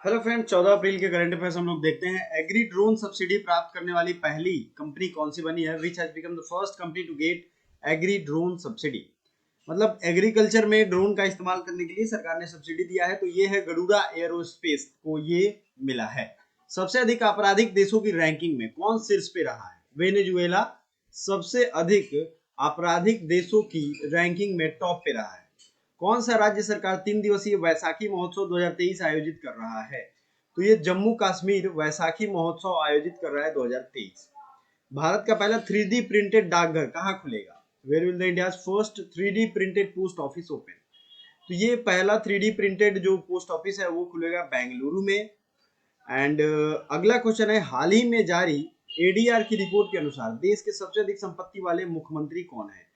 Hello friend, 14 अप्रैल के current affairs हम लोग देखते हैं। एग्री ड्रोन सब्सिडी प्राप्त करने वाली पहली कंपनी कौन सी बनी है? Which has become the first company to get agri drone subsidy. मतलब एग्रीकल्चर में ड्रोन का इस्तेमाल करने के लिए सरकार ने सब्सिडी दिया है, तो ये है गरुड़ा एयरोस्पेस को ये मिला है। सबसे अधिक आपराधिक देशों की रैंकिंग में कौन शीर्ष पे रहा है? वेनेजुएला सबसे अधिक आपराधिक देशों की रैंकिंग में टॉप पे रहा है। कौन सा राज्य सरकार 3 दिवसीय वैसाखी महोत्सव 2023 आयोजित कर रहा है? तो ये जम्मू कश्मीर वैसाखी महोत्सव आयोजित कर रहा है 2023। भारत का पहला 3D प्रिंटेड डाकघर कहाँ खुलेगा? Where will the India's first 3D printed post office open? तो ये पहला 3D प्रिंटेड जो पोस्ट ऑफिस है वो खुलेगा बेंगलुरु में। एंड अगला क्वेश्चन है, हाल ही में जारी एडीआर की रिपोर्ट के अनुसार देश के सबसे अधिक संपत्ति वाले मुख्यमंत्री कौन है?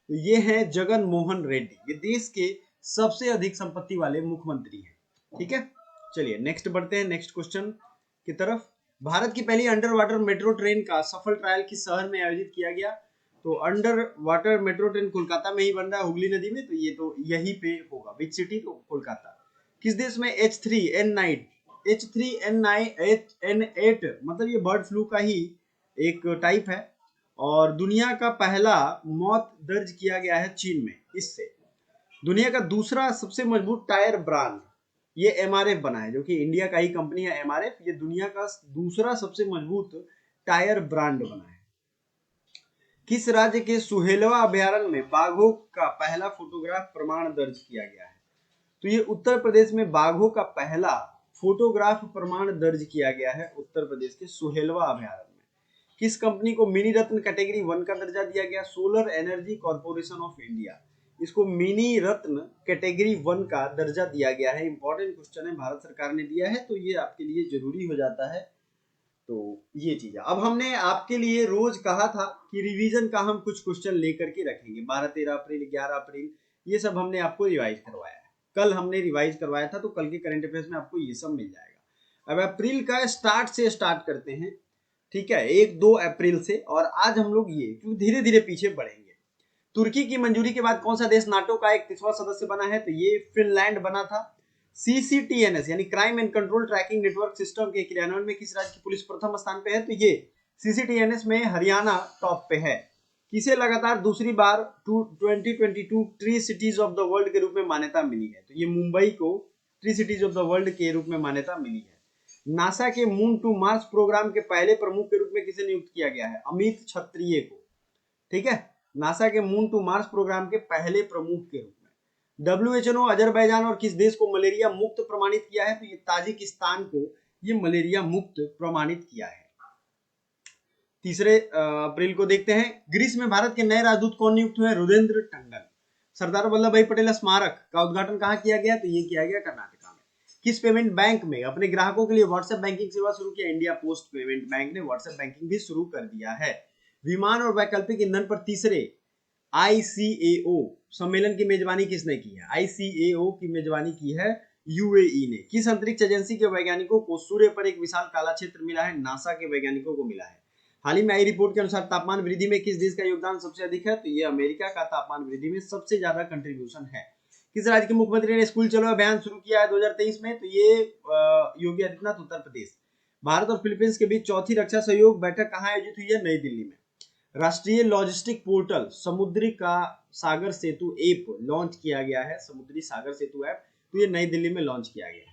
तो ये हैं जगन मोहन रेड्डी। ये देश के सबसे अधिक संपत्ति वाले मुख्यमंत्री हैं। ठीक है, चलिए नेक्स्ट बढ़ते हैं नेक्स्ट क्वेश्चन की तरफ। भारत की पहली अंडर वाटर मेट्रो ट्रेन का सफल ट्रायल किस शहर में आयोजित किया गया? तो under water metro train Kolkata में ही बन रहा है, हुगली नदी में, तो ये तो यहीं पे होगा। Which city? तो कोलकाता। किस देश में H3N8 मतलब ये बर्ड फ्लू का ही एक टाइप है, और दुनिया का पहला मौत दर्ज किया गया है चीन में इससे। दुनिया का दूसरा सबसे मजबूत टायर ब्रांड ये एमआरएफ बना है, जो कि इंडिया का ही कंपनी है एमआरएफ। ये दुनिया का दूसरा सबसे मजबूत टायर ब्रांड बना है। किस राज्य के सुहेलवा अभयारण्य में बाघों का पहला फोटोग्राफ प्रमाण दर्ज किया गया है? तो ये उत्तर प्रदेश में बाघों का पहला फोटोग्राफ प्रमाण दर्ज किया गया है, उत्तर प्रदेश के सुहेलवा अभयारण्य में। किस कंपनी को मिनी रत्न कैटेगरी 1 का दर्जा दिया गया? Solar energy corporation of India, इसको मिनी रत्न कैटेगरी 1 का दर्जा दिया गया है। इंपॉर्टेंट क्वेश्चन है, भारत सरकार ने दिया है, तो ये आपके लिए जरूरी हो जाता है। तो ये चीज है। अब हमने आपके लिए रोज कहा था कि रिवीजन का हम कुछ क्वेश्चन लेकर के रखेंगे। 12, 13 अप्रैल, 11 अप्रैल, ये सब हमने आपको रिवाइज करवाया है। कल हमने रिवाइज करवाया था, तो कल के करंट अफेयर्स में आपको ये सब मिल जाएगा। अब अप्रैल का स्टार्ट से स्टार्ट करते हैं, ठीक है, 1-2 अप्रैल से। और आज हम लोग ये क्योंकि धीरे धीरे पीछे बढ़ेंगे। तुर्की की मंजूरी के बाद कौन सा देश नाटो का 31वां सदस्य बना है? तो ये फिनलैंड बना था। सीसीटीएनएस यानी crime and control tracking network system के क्रियान्वयन में किस राज्य की पुलिस प्रथम स्थान पे है? तो ये सीसीटीएनएस में हरियाणा टॉप पे है। किसे लगातार दूसरी बार 2022 tree cities of the world के रूप में मान्यता मिली है? तो ये मुंबई को tree cities of the world के रूप में मान्यता मिली है। नासा के मून टू मार्स प्रोग्राम के पहले प्रमुख के रूप में किसे नियुक्त किया गया है? अमित क्षत्रिय को। ठीक है, नासा के मून टू मार्स प्रोग्राम के पहले प्रमुख के रूप में। डब्ल्यूएचओ अजरबैजान और किस देश को मलेरिया मुक्त प्रमाणित किया है? तो ये ताजिकिस्तान को ये मलेरिया मुक्त प्रमाणित किया है। 3 अप्रैल को देखते हैं, ग्रीस में भारत के नए राजदूत कौन नियुक्त हुए? रुदेंद्र टंडन। सरदार वल्लभ भाई पटेल स्मारक का उद्घाटन कहाँ किया गया? तो ये किया गया कर्नाटका में। किस पेमेंट बैंक में अपने ग्राहकों के लिए व्हाट्सएप बैंकिंग सेवा शुरू किया? इंडिया पोस्ट पेमेंट बैंक ने व्हाट्सएप बैंकिंग भी शुरू कर दिया है। विमान और वैकल्पिक ईंधन पर तीसरे आईसीएओ सम्मेलन की मेजबानी किसने की है? आईसीएओ की मेजबानी की है यूएई ने। किस अंतरिक्ष एजेंसी के वैज्ञानिकों को सूर्य पर एक विशाल काला क्षेत्र मिला है? नासा के वैज्ञानिकों को मिला है। हाल ही में आई रिपोर्ट के अनुसार तापमान वृद्धि में किस देश का योगदान सबसे अधिक है? तो ये अमेरिका का तापमान वृद्धि में सबसे ज्यादा कंट्रीब्यूशन है। किस राज्य के मुख्यमंत्री ने स्कूल चलो अभियान शुरू किया है 2023 में? तो ये योगी आदित्यनाथ, उत्तर प्रदेश। भारत और फिलीपींस के बीच चौथी रक्षा सहयोग बैठक कहाँ आयोजित हुई है? नई दिल्ली में। राष्ट्रीय लॉजिस्टिक पोर्टल समुद्री का सागर सेतु ऐप लॉन्च किया गया है, समुद्री सागर सेतु ऐप, तो ये नई दिल्ली में लॉन्च किया गया है।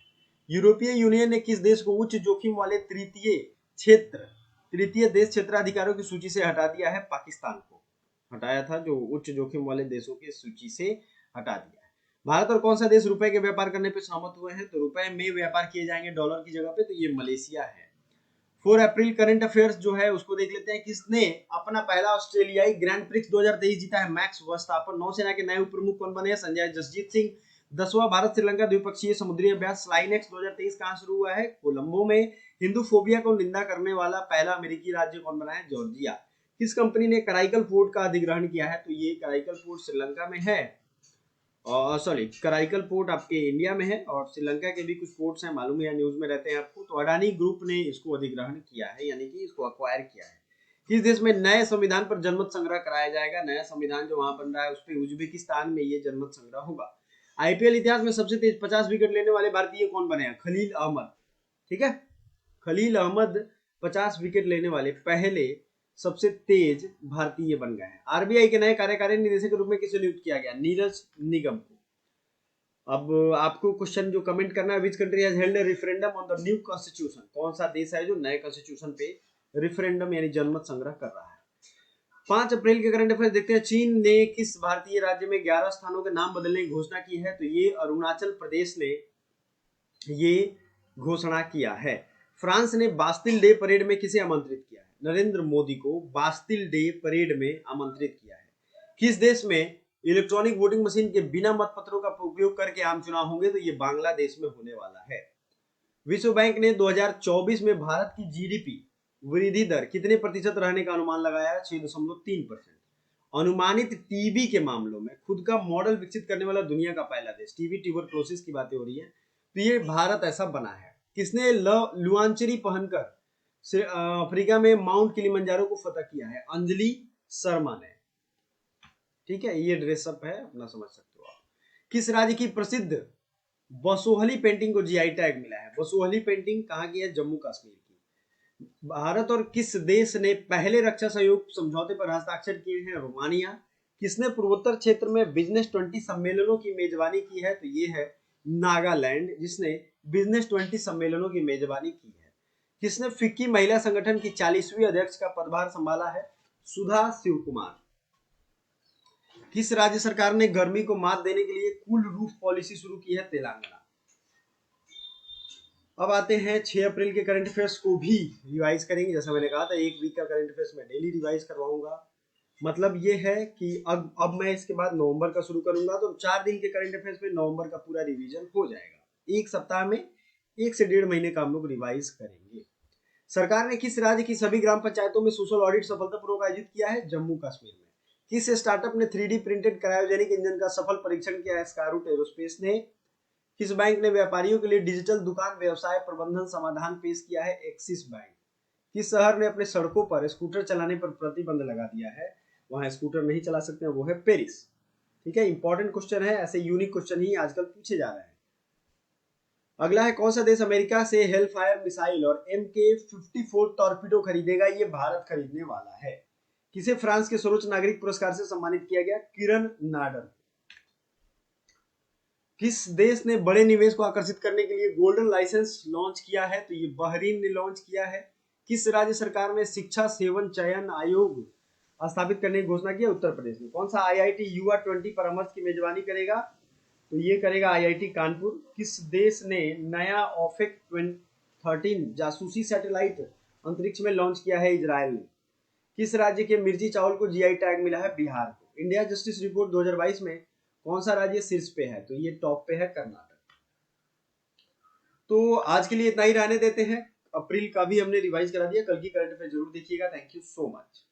यूरोपीय यूनियन ने किस देश को उच्च जोखिम वाले तृतीय देश क्षेत्राधिकारियों की सूची से हटा दिया है? पाकिस्तान को हटाया था, जो उच्च जोखिम वाले देशों की सूची से हटा दिया है। भारत और कौन सा देश रुपए के व्यापार करने पर सहमत हुए हैं? तो रुपए में व्यापार किए जाएंगे डॉलर की जगह पे, तो ये मलेशिया है। 4 अप्रैल करंट अफेयर्स जो है उसको देख लेते हैं। किसने अपना पहला ऑस्ट्रेलियाई ग्रैंड प्रिक्स 2023 जीता है? Max Verstappen. नौसेना के नए उप प्रमुख कौन बने हैं? संजय जसजीत सिंह। 10वां भारत श्रीलंका द्विपक्षीय समुद्री अभ्यास स्लाइनेक्स 2023 कहां शुरू हुआ है? कोलंबो में। हिंदूफोबिया को निंदा करने वाला पहला अमेरिकी राज्य कौन बना है? जॉर्जिया। किस कंपनी ने कराइकल पोर्ट का अधिग्रहण किया है? तो ये कराइकल पोर्ट श्रीलंका में है, सॉरी कराइकल पोर्ट आपके इंडिया में है, और श्रीलंका के भी कुछ पोर्ट्स हैं, मालूम है या न्यूज में रहते हैं आपको। तो अडानी ग्रुप ने इसको अधिग्रहण किया है, यानी कि इसको अक्वायर किया है। किस देश में नए संविधान पर जनमत संग्रह कराया जाएगा? नया संविधान जो वहां बन रहा है उस पर उज्बेकिस्तान में ये जनमत संग्रह होगा। आईपीएल इतिहास में सबसे तेज 50 विकेट लेने वाले भारतीय कौन बने हैं? खलील अहमद। ठीक है। खलील अहमद 50 विकेट लेने वाले पहले सबसे तेज भारतीय बन गए हैं। आरबीआई के नए कार्यकारी निदेशक के रूप में किसे नियुक्त किया गया? नीरज निगम को। अब आपको क्वेश्चन जो कमेंट करना है, which country has held a referendum on the new constitution, कौन सा देश है जो नए कॉन्स्टिट्यूशन पे रेफरेंडम यानी जनमत संग्रह कर रहा है। 5 अप्रैल के करंट अफेयर्स देखते हैं। चीन ने किस भारतीय राज्य में 11 स्थानों के नाम बदलने की घोषणा की है? तो ये अरुणाचल प्रदेश ने ये घोषणा किया है। फ्रांस ने बास्टिल डे परेड में किसे आमंत्रित किया है? नरेंद्र मोदी को बास्टिल डे परेड में आमंत्रित किया है। किस देश में इलेक्ट्रॉनिक वोटिंग मशीन के बिना मतपत्रों का उपयोग करके आम चुनाव होंगे? तो ये बांग्लादेश में होने वाला है। विश्व बैंक ने 2024 में भारत की जीडीपी वृद्धि दर कितने प्रतिशत रहने का अनुमान लगाया है? 6.3%। अनुमानित टीबी के मामलों में खुद का मॉडल विकसित करने वाला दुनिया का पहला देश, टीबी ट्यूबरक्लोसिस की बातें हो रही है, तो ये भारत ऐसा बना है। किसने लुआंचरी पहनकर अफ्रीका में माउंट किलिमंजारो को फतह किया है? अंजलि शर्मा ने। ठीक है, ये ड्रेसअप है, अपना समझ सकते हो आप। किस राज्य की प्रसिद्ध बसोहली पेंटिंग को जीआई टैग मिला है? बसोहली पेंटिंग कहाँ की है? जम्मू कश्मीर की। भारत और किस देश ने पहले रक्षा सहयोग समझौते पर हस्ताक्षर किए हैं? रोमानिया। किसने पूर्वोत्तर क्षेत्र में बिजनेस 20 सम्मेलनों की मेजबानी की है? तो ये है नागालैंड, जिसने बिजनेस 20 सम्मेलनों की मेजबानी की है। किसने फिक्की महिला संगठन की 40वीं अध्यक्ष का पदभार संभाला है? सुधा शिव कुमार। किस राज्य सरकार ने गर्मी को मात देने के लिए कूल रूफ पॉलिसी शुरू की है? तेलंगाना। अब आते हैं 6 अप्रैल के करंट अफेयर्स को भी रिवाइज करेंगे। जैसा मैंने कहा था, एक वीक का करंट अफेयर्स मैं डेली रिवाइज करवाऊंगा। मतलब ये है कि अब मैं इसके बाद नवंबर का शुरू करूंगा, तो 4 दिन के करंट अफेयर्स में नवंबर का पूरा रिवीजन हो जाएगा। एक सप्ताह में 1 से 1.5 महीने का हम लोग रिवाइज करेंगे। सरकार ने किस राज्य की सभी ग्राम पंचायतों में सोशल ऑडिट सफलतापूर्वक आयोजित किया है? जम्मू कश्मीर में। किस स्टार्टअप ने 3D प्रिंटेड क्रायोजेनिक इंजन का सफल परीक्षण किया है? स्काईरूट एरोस्पेस ने। किस बैंक ने व्यापारियों के लिए डिजिटल दुकान व्यवसाय प्रबंधन समाधान पेश किया है? Axis bank. किस शहर ने अपने सड़कों पर स्कूटर चलाने पर प्रतिबंध लगा दिया है? वहां स्कूटर नहीं चला सकते हैं, वो है पेरिस। ठीक है, इंपॉर्टेंट क्वेश्चन है, ऐसे यूनिक क्वेश्चन ही आजकल पूछे जा रहे हैं। अगला है, कौन सा देश अमेरिका से हेलफायर मिसाइल और MK-54 टॉर्पीडो खरीदेगा? ये भारत खरीदने वाला है। किसे फ्रांस के सर्वोच्च नागरिक पुरस्कार से सम्मानित किया गया? किरण नाडर। किस देश ने बड़े निवेश को आकर्षित करने के लिए गोल्डन लाइसेंस लॉन्च किया है? तो ये बहरीन ने लॉन्च किया है। किस राज्य सरकार ने शिक्षा सेवन चयन आयोग स्थापित करने की घोषणा की है? उत्तर प्रदेश में। कौन सा IIT युवा 20 परामर्श की मेजबानी करेगा? तो ये करेगा IIT कानपुर। किस देश ने नया ऑफेक 13 जासूसी सैटेलाइट अंतरिक्ष में लॉन्च किया है? इजराइल ने। किस राज्य के मिर्ची चावल को जीआई टैग मिला है? बिहार को। इंडिया जस्टिस रिपोर्ट 2022 में कौन सा राज्य शीर्ष पे है? तो ये टॉप पे है, कर्नाटक। तो आज के लिए इतना ही रहने देते हैं। अप्रैल का भी हमने रिवाइज करा दिया, कल की करंट अफेयर जरूर देखिएगा। Thank you so much.